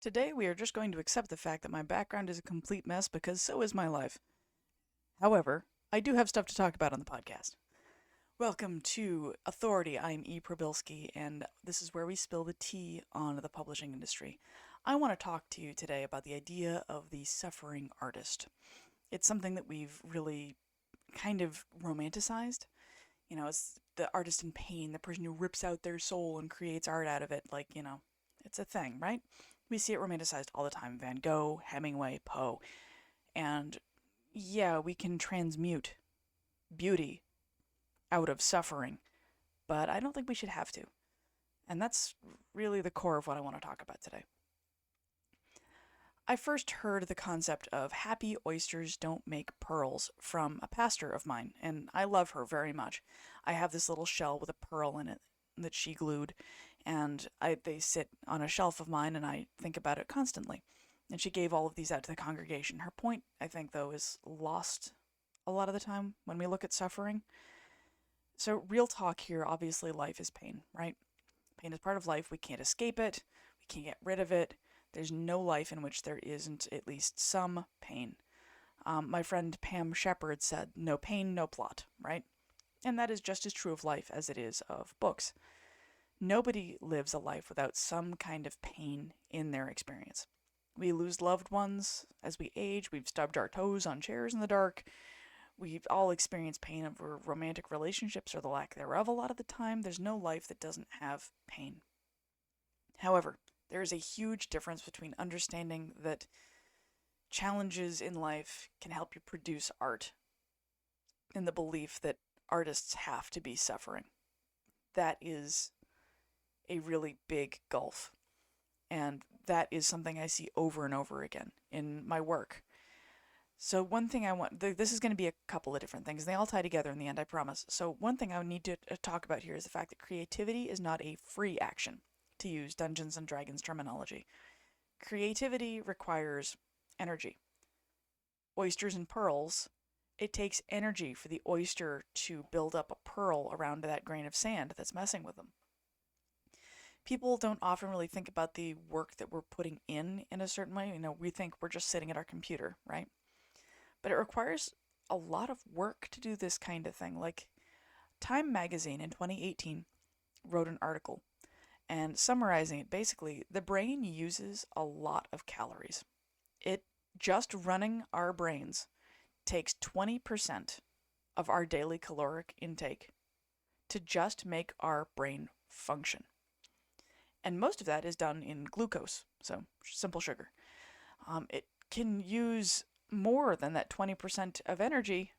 Today we are just going to accept the fact that my background is a complete mess because so is my life. However, I do have stuff to talk about on the podcast. Welcome to Authority. I'm E. Probilski, and this is where we spill the tea on the publishing industry. I want to talk to you today about the idea of the suffering artist. It's something that we've really kind of romanticized. It's the artist in pain, the person who rips out their soul and creates art out of it. It's a thing, right? We see it romanticized all the time. Van Gogh, Hemingway, Poe. And yeah, we can transmute beauty out of suffering, but I don't think we should have to. And that's really the core of what I want to talk about today. I first heard the concept of happy oysters don't make pearls from a pastor of mine, and I love her very much. I have this little shell with a pearl in it that she glued, and they sit on a shelf of mine, and I think about it constantly. And she gave all of these out to the congregation. Her point, I think, though, is lost a lot of the time when we look at suffering. So, real talk here, obviously, life is pain, right? Pain is part of life. We can't escape it. We can't get rid of it. There's no life in which there isn't at least some pain. My friend Pam Shepard said, no pain, no plot, right? And that is just as true of life as it is of books. Nobody lives a life without some kind of pain in their experience. We lose loved ones as we age. We've stubbed our toes on chairs in the dark. We've all experienced pain over romantic relationships or the lack thereof a lot of the time. There's no life that doesn't have pain. However, there is a huge difference between understanding that challenges in life can help you produce art and the belief that artists have to be suffering. That is a really big gulf. And that is something I see over and over again in my work. So one thing this is going to be a couple of different things. They all tie together in the end, I promise. So one thing I would need to talk about here is the fact that creativity is not a free action, to use Dungeons and Dragons terminology. Creativity requires energy. Oysters and pearls, it takes energy for the oyster to build up a pearl around that grain of sand that's messing with them. People don't often really think about the work that we're putting in a certain way. We think we're just sitting at our computer, right? But it requires a lot of work to do this kind of thing. Like, Time magazine in 2018 wrote an article, and summarizing it, basically, the brain uses a lot of calories. Just running our brains takes 20% of our daily caloric intake to just make our brain function. And most of that is done in glucose, so simple sugar. It can use more than that 20% of energy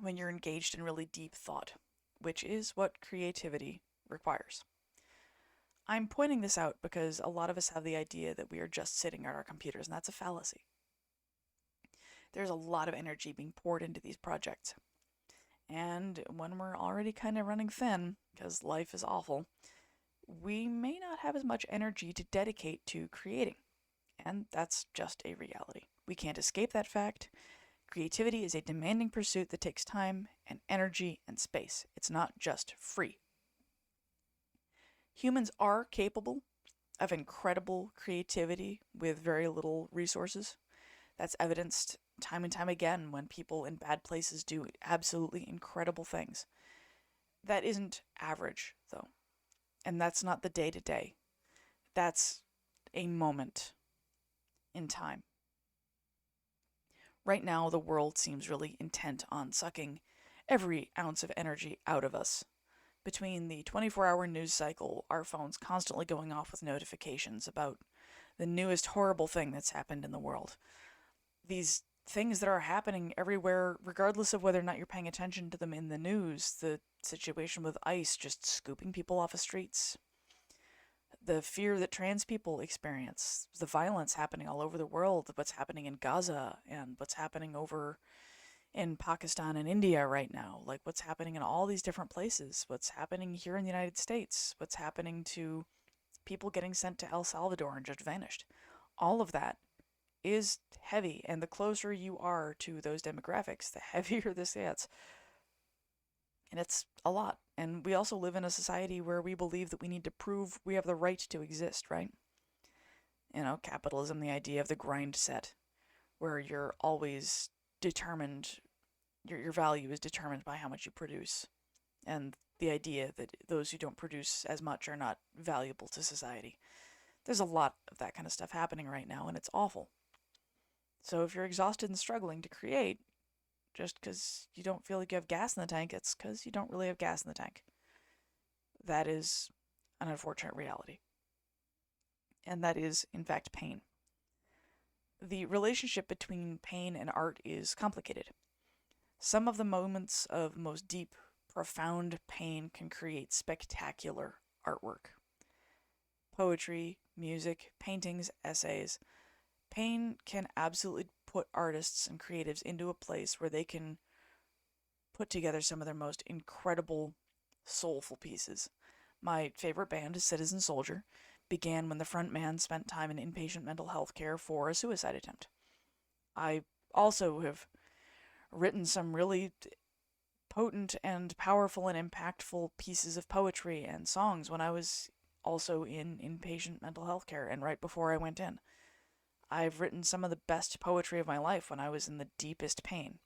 when you're engaged in really deep thought, which is what creativity requires. I'm pointing this out because a lot of us have the idea that we are just sitting at our computers, and that's a fallacy. There's a lot of energy being poured into these projects. And when we're already kind of running thin, because life is awful, we may not have as much energy to dedicate to creating. And that's just a reality. We can't escape that fact. Creativity is a demanding pursuit that takes time and energy and space. It's not just free. Humans are capable of incredible creativity with very little resources. That's evidenced time and time again when people in bad places do absolutely incredible things. That isn't average, though. And that's not the day-to-day. That's a moment in time. Right now, the world seems really intent on sucking every ounce of energy out of us. Between the 24-hour news cycle, our phones constantly going off with notifications about the newest horrible thing that's happened in the world. These things that are happening everywhere, regardless of whether or not you're paying attention to them in the news, the situation with ICE just scooping people off of streets, the fear that trans people experience, the violence happening all over the world, what's happening in Gaza, and what's happening over in Pakistan and India right now, like what's happening in all these different places, what's happening here in the United States, what's happening to people getting sent to El Salvador and just vanished. All of that is heavy, and the closer you are to those demographics, the heavier this gets. And it's a lot. And we also live in a society where we believe that we need to prove we have the right to exist, right? capitalism, the idea of the grind set, where you're always determined, your value is determined by how much you produce, and the idea that those who don't produce as much are not valuable to society. There's a lot of that kind of stuff happening right now, and it's awful. So if you're exhausted and struggling to create, just because you don't feel like you have gas in the tank, it's because you don't really have gas in the tank. That is an unfortunate reality. And that is, in fact, pain. The relationship between pain and art is complicated. Some of the moments of most deep, profound pain can create spectacular artwork. Poetry, music, paintings, essays. Pain can absolutely put artists and creatives into a place where they can put together some of their most incredible, soulful pieces. My favorite band, Citizen Soldier, began when the front man spent time in inpatient mental health care for a suicide attempt. I also have written some really potent and powerful and impactful pieces of poetry and songs when I was also in inpatient mental health care and right before I went in. I've written some of the best poetry of my life when I was in the deepest pain.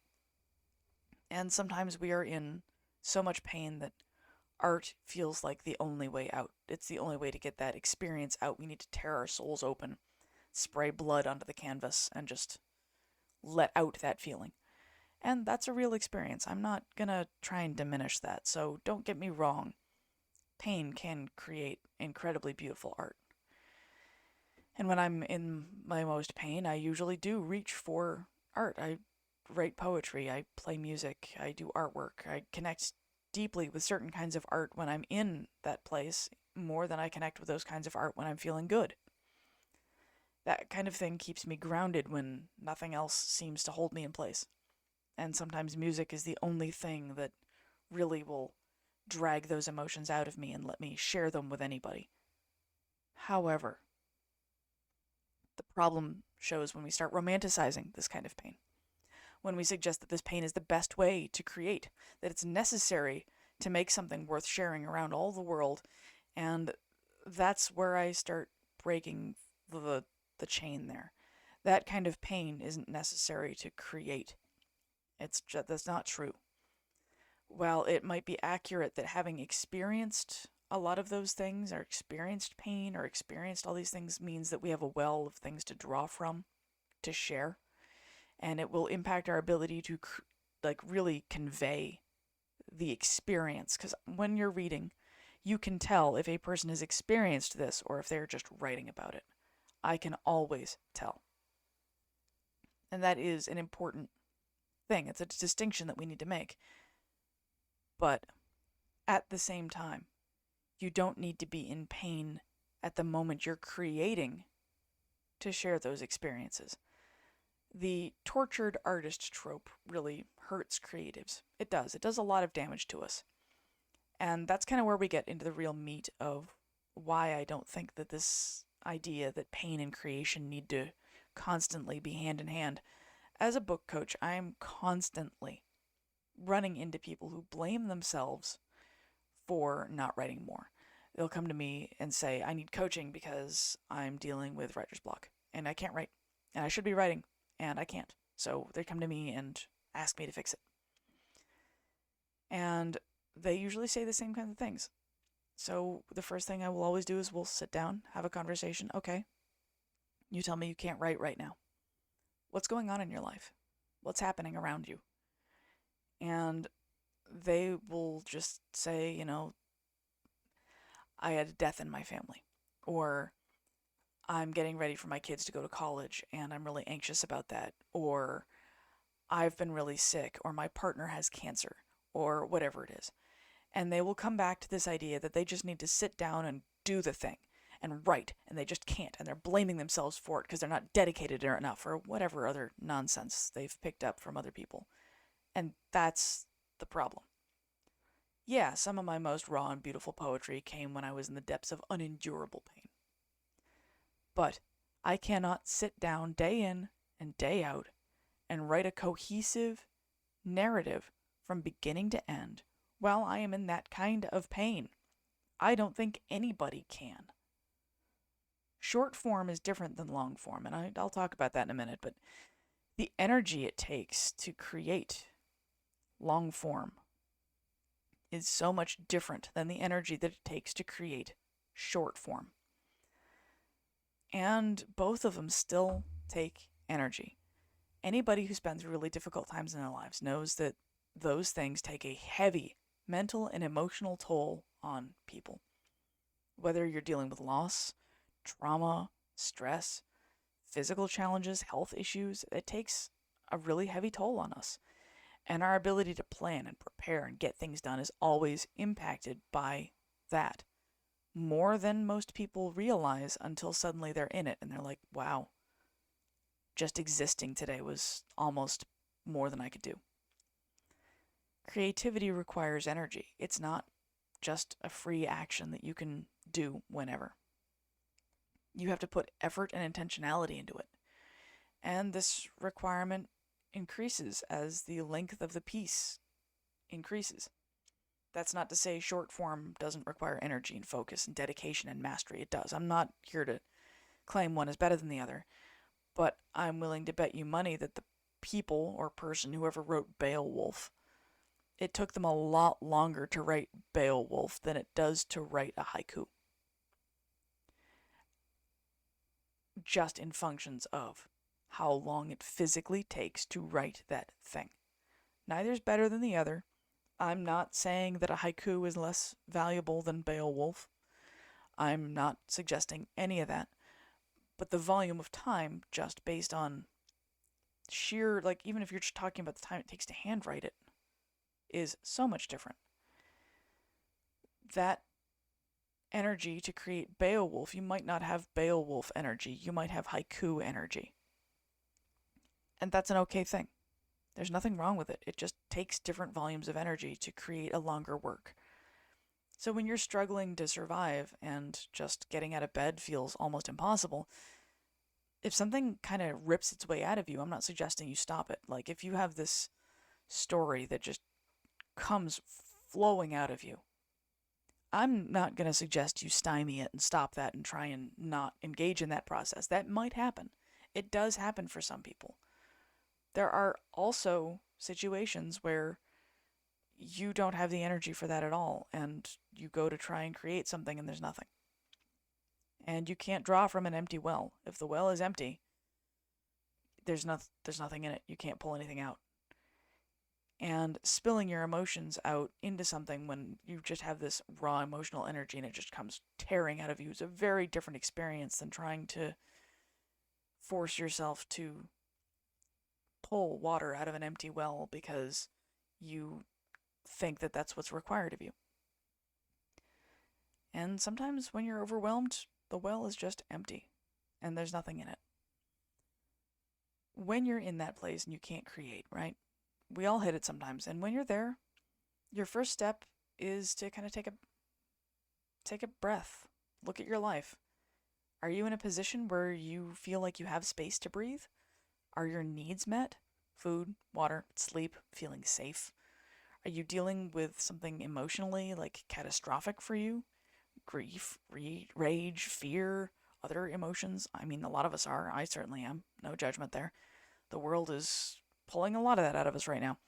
And sometimes we are in so much pain that art feels like the only way out. It's the only way to get that experience out. We need to tear our souls open, spray blood onto the canvas, and just let out that feeling. And that's a real experience. I'm not gonna try and diminish that, so don't get me wrong. Pain can create incredibly beautiful art. And when I'm in my most pain, I usually do reach for art. I write poetry, I play music, I do artwork. I connect deeply with certain kinds of art when I'm in that place more than I connect with those kinds of art when I'm feeling good. That kind of thing keeps me grounded when nothing else seems to hold me in place. And sometimes music is the only thing that really will drag those emotions out of me and let me share them with anybody. However, the problem shows when we start romanticizing this kind of pain. When we suggest that this pain is the best way to create, that it's necessary to make something worth sharing around all the world, and that's where I start breaking the chain there. That kind of pain isn't necessary to create. That's not true. While it might be accurate that having experienced a lot of those things, or experienced pain, or experienced all these things, means that we have a well of things to draw from, to share, and it will impact our ability to really convey the experience. Because when you're reading, you can tell if a person has experienced this or if they're just writing about it. I can always tell. And that is an important thing. It's a distinction that we need to make. But at the same time, you don't need to be in pain at the moment you're creating to share those experiences. The tortured artist trope really hurts creatives. It does. It does a lot of damage to us. And that's kind of where we get into the real meat of why I don't think that this idea that pain and creation need to constantly be hand in hand. As a book coach, I am constantly running into people who blame themselves for not writing more. They'll come to me and say, I need coaching because I'm dealing with writer's block and I can't write. And I should be writing and I can't. So they come to me and ask me to fix it. And they usually say the same kinds of things. So the first thing I will always do is we'll sit down, have a conversation. Okay, you tell me you can't write right now. What's going on in your life? What's happening around you? And they will just say, I had a death in my family. Or I'm getting ready for my kids to go to college and I'm really anxious about that. Or I've been really sick. Or my partner has cancer. Or whatever it is. And they will come back to this idea that they just need to sit down and do the thing and write, and they just can't, and they're blaming themselves for it because they're not dedicated enough, or whatever other nonsense they've picked up from other people. And that's the problem. Yeah, some of my most raw and beautiful poetry came when I was in the depths of unendurable pain. But I cannot sit down day in and day out and write a cohesive narrative from beginning to end while I am in that kind of pain. I don't think anybody can. Short form is different than long form, and I'll talk about that in a minute, but the energy it takes to create long form is so much different than the energy that it takes to create short form. And both of them still take energy. Anybody who spends really difficult times in their lives knows that those things take a heavy mental and emotional toll on people. Whether you're dealing with loss, trauma, stress, physical challenges, health issues, it takes a really heavy toll on us. And our ability to plan and prepare and get things done is always impacted by that. More than most people realize until suddenly they're in it and they're like, wow, just existing today was almost more than I could do. Creativity requires energy. It's not just a free action that you can do whenever. You have to put effort and intentionality into it. And this requirement increases as the length of the piece increases. That's not to say short form doesn't require energy and focus and dedication and mastery. It does. I'm not here to claim one is better than the other, but I'm willing to bet you money that the people or person, whoever wrote Beowulf, it took them a lot longer to write Beowulf than it does to write a haiku. Just in functions of how long it physically takes to write that thing. Neither's better than the other. I'm not saying that a haiku is less valuable than Beowulf. I'm not suggesting any of that. But the volume of time, just based on sheer, like, even if you're just talking about the time it takes to handwrite it, is so much different. That energy to create Beowulf, you might not have Beowulf energy, you might have haiku energy. And that's an okay thing. There's nothing wrong with it. It just takes different volumes of energy to create a longer work. So when you're struggling to survive and just getting out of bed feels almost impossible, if something kind of rips its way out of you, I'm not suggesting you stop it. Like, if you have this story that just comes flowing out of you, I'm not going to suggest you stymie it and stop that and try and not engage in that process. That might happen. It does happen for some people. There are also situations where you don't have the energy for that at all, and you go to try and create something and there's nothing. And you can't draw from an empty well. If the well is empty, there's nothing in it. You can't pull anything out. And spilling your emotions out into something when you just have this raw emotional energy and it just comes tearing out of you is a very different experience than trying to force yourself to pull water out of an empty well because you think that that's what's required of you. And sometimes when you're overwhelmed, the well is just empty and there's nothing in it. When you're in that place and you can't create, right? We all hit it sometimes. And when you're there, your first step is to kind of take a breath. Look at your life. Are you in a position where you feel like you have space to breathe? Are your needs met? Food, water, sleep, feeling safe? Are you dealing with something emotionally, like, catastrophic for you? Grief, rage, fear, other emotions? I mean, a lot of us are. I certainly am. No judgment there. The world is pulling a lot of that out of us right now.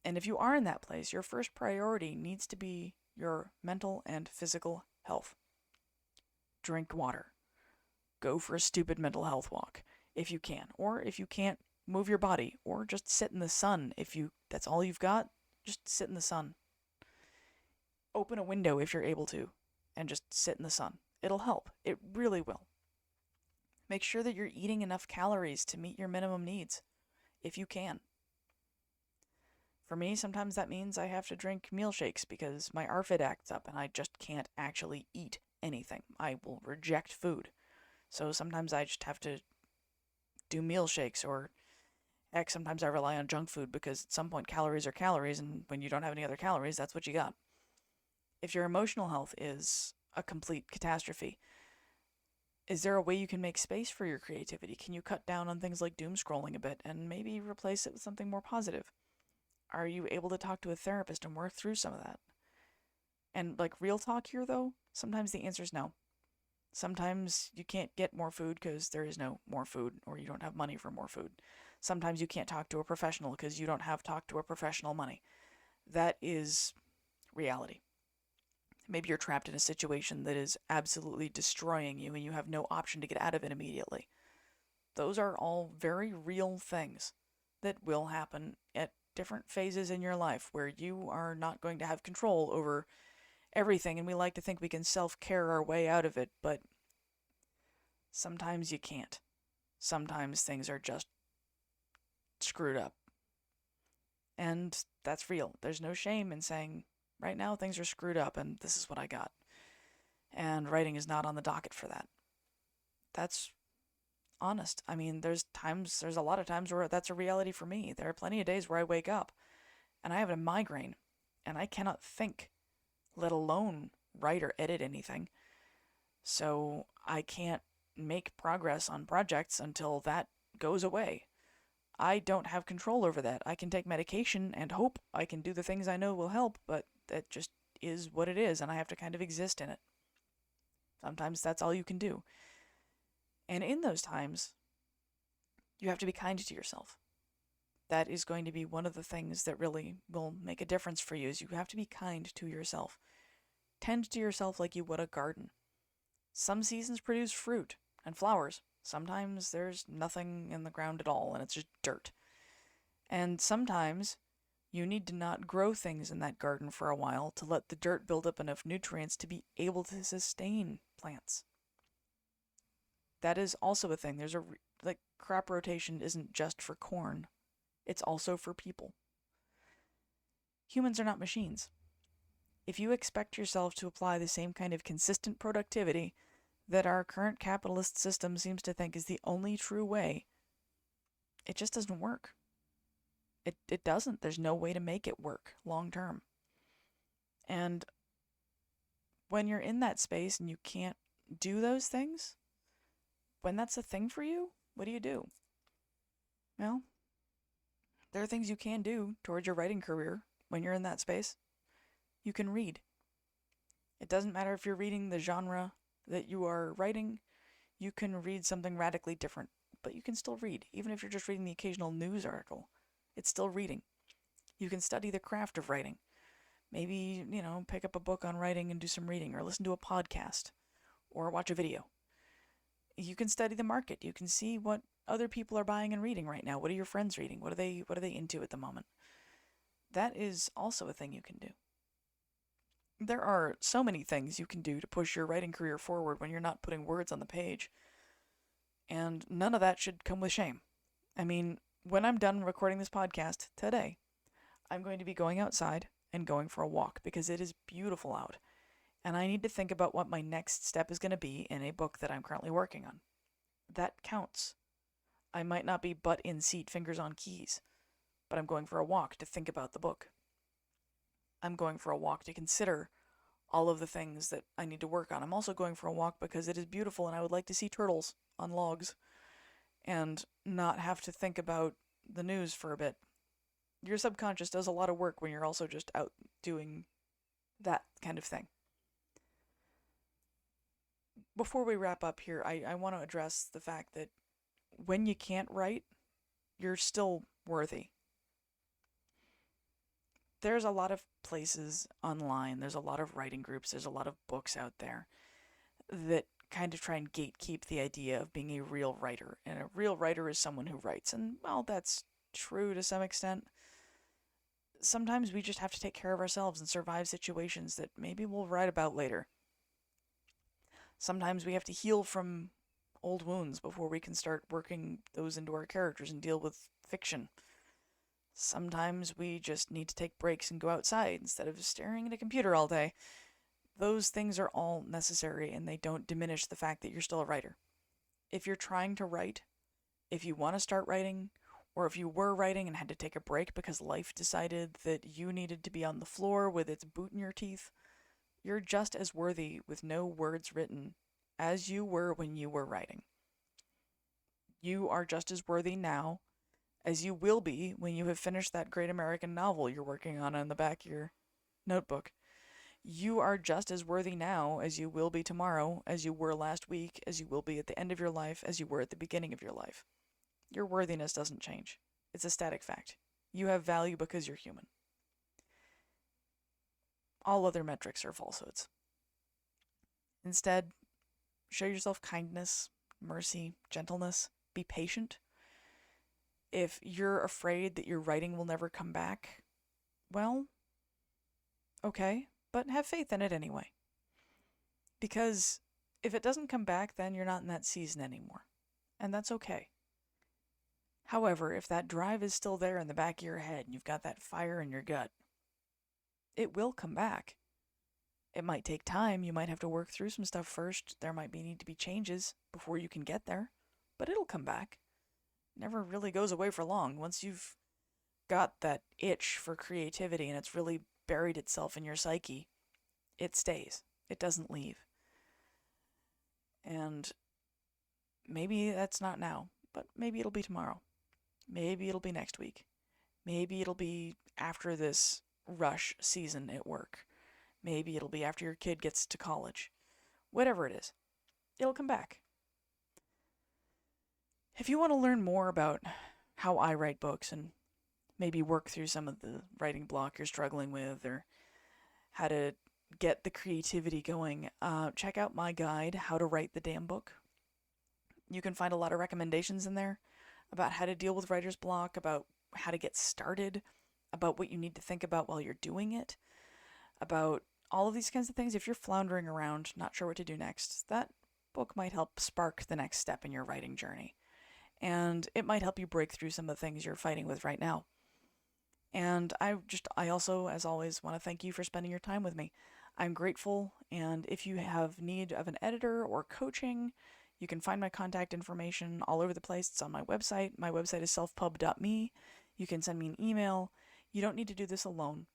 And if you are in that place, your first priority needs to be your mental and physical health. Drink water. Go for a stupid mental health walk if you can. Or if you can't, move your body. Or just sit in the sun. If that's all you've got, just sit in the sun. Open a window if you're able to and just sit in the sun. It'll help. It really will. Make sure that you're eating enough calories to meet your minimum needs, if you can. For me, sometimes that means I have to drink meal shakes because my ARFID acts up and I just can't actually eat anything. I will reject food. So sometimes I just have to do meal shakes, or heck, sometimes I rely on junk food because at some point calories are calories, and when you don't have any other calories, that's what you got. If your emotional health is a complete catastrophe, is there a way you can make space for your creativity? Can you cut down on things like doom scrolling a bit and maybe replace it with something more positive? Are you able to talk to a therapist and work through some of that? And, like, real talk here, though, sometimes the answer is no. Sometimes you can't get more food because there is no more food, or you don't have money for more food. Sometimes you can't talk to a professional because you don't have talk to a professional money. That is reality. Maybe you're trapped in a situation that is absolutely destroying you and you have no option to get out of it immediately. Those are all very real things that will happen at different phases in your life where you are not going to have control over everything, and we like to think we can self-care our way out of it, but sometimes you can't. Sometimes things are just screwed up. And that's real. There's no shame in saying, right now things are screwed up and this is what I got. And writing is not on the docket for that. That's honest. I mean, there's a lot of times where that's a reality for me. There are plenty of days where I wake up and I have a migraine and I cannot think, let alone write or edit anything. So I can't make progress on projects until that goes away. I don't have control over that. I can take medication and hope I can do the things I know will help, but that just is what it is, and I have to kind of exist in it. Sometimes that's all you can do. And in those times, you have to be kind to yourself. That is going to be one of the things that really will make a difference for you, is you have to be kind to yourself. Tend to yourself like you would a garden. Some seasons produce fruit and flowers. Sometimes there's nothing in the ground at all, and it's just dirt. And sometimes you need to not grow things in that garden for a while to let the dirt build up enough nutrients to be able to sustain plants. That is also a thing. Like, crop rotation isn't just for corn. It's also for people. Humans are not machines. If you expect yourself to apply the same kind of consistent productivity that our current capitalist system seems to think is the only true way, it just doesn't work. It doesn't. There's no way to make it work long term. And when you're in that space and you can't do those things, when that's a thing for you, what do? Well, there are things you can do towards your writing career when you're in that space. You can read. It doesn't matter if you're reading the genre that you are writing. You can read something radically different, but you can still read. Even if you're just reading the occasional news article, it's still reading. You can study the craft of writing. Maybe, pick up a book on writing and do some reading, or listen to a podcast, or watch a video. You can study the market. You can see what other people are buying and reading right now. What are your friends reading? What are they into at the moment? That is also a thing you can do. There are so many things you can do to push your writing career forward when you're not putting words on the page. And none of that should come with shame. I mean, when I'm done recording this podcast today, I'm going to be going outside and going for a walk because it is beautiful out. And I need to think about what my next step is going to be in a book that I'm currently working on. That counts. I might not be butt in seat, fingers on keys, but I'm going for a walk to think about the book. I'm going for a walk to consider all of the things that I need to work on. I'm also going for a walk because it is beautiful and I would like to see turtles on logs and not have to think about the news for a bit. Your subconscious does a lot of work when you're also just out doing that kind of thing. Before we wrap up here, I want to address the fact that when you can't write, you're still worthy. There's a lot of places online, there's a lot of writing groups, there's a lot of books out there that kind of try and gatekeep the idea of being a real writer. And a real writer is someone who writes. And, well, that's true to some extent. Sometimes we just have to take care of ourselves and survive situations that maybe we'll write about later. Sometimes we have to heal from old wounds before we can start working those into our characters and deal with fiction. Sometimes we just need to take breaks and go outside instead of staring at a computer all day. Those things are all necessary, and they don't diminish the fact that you're still a writer. If you're trying to write, if you want to start writing, or if you were writing and had to take a break because life decided that you needed to be on the floor with its boot in your teeth, you're just as worthy with no words written as you were when you were writing. You are just as worthy now as you will be when you have finished that great American novel you're working on in the back of your notebook. You are just as worthy now as you will be tomorrow, as you were last week, as you will be at the end of your life, as you were at the beginning of your life. Your worthiness doesn't change. It's a static fact. You have value because you're human. All other metrics are falsehoods. Instead, show yourself kindness, mercy, gentleness. Be patient. If you're afraid that your writing will never come back, well, okay, but have faith in it anyway. Because if it doesn't come back, then you're not in that season anymore. And that's okay. However, if that drive is still there in the back of your head and you've got that fire in your gut, it will come back. It might take time. You might have to work through some stuff first. There might need to be changes before you can get there. But it'll come back. It never really goes away for long. Once you've got that itch for creativity and it's really buried itself in your psyche, it stays. It doesn't leave. And maybe that's not now, but maybe it'll be tomorrow. Maybe it'll be next week. Maybe it'll be after this rush season at work. Maybe it'll be after your kid gets to college. Whatever it is, it'll come back. If you want to learn more about how I write books and maybe work through some of the writing block you're struggling with, or how to get the creativity going, check out my guide, How to Write the Damn Book. You can find a lot of recommendations in there about how to deal with writer's block, about how to get started, about what you need to think about while you're doing it, about all of these kinds of things. If you're floundering around, not sure what to do next, that book might help spark the next step in your writing journey. And it might help you break through some of the things you're fighting with right now. And I also, as always, want to thank you for spending your time with me. I'm grateful, and if you have need of an editor or coaching, you can find my contact information all over the place. It's on my website. My website is selfpub.me. You can send me an email. You don't need to do this alone.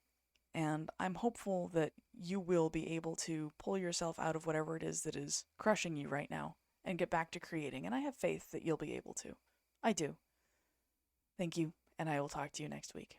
And I'm hopeful that you will be able to pull yourself out of whatever it is that is crushing you right now and get back to creating. And I have faith that you'll be able to. I do. Thank you, and I will talk to you next week.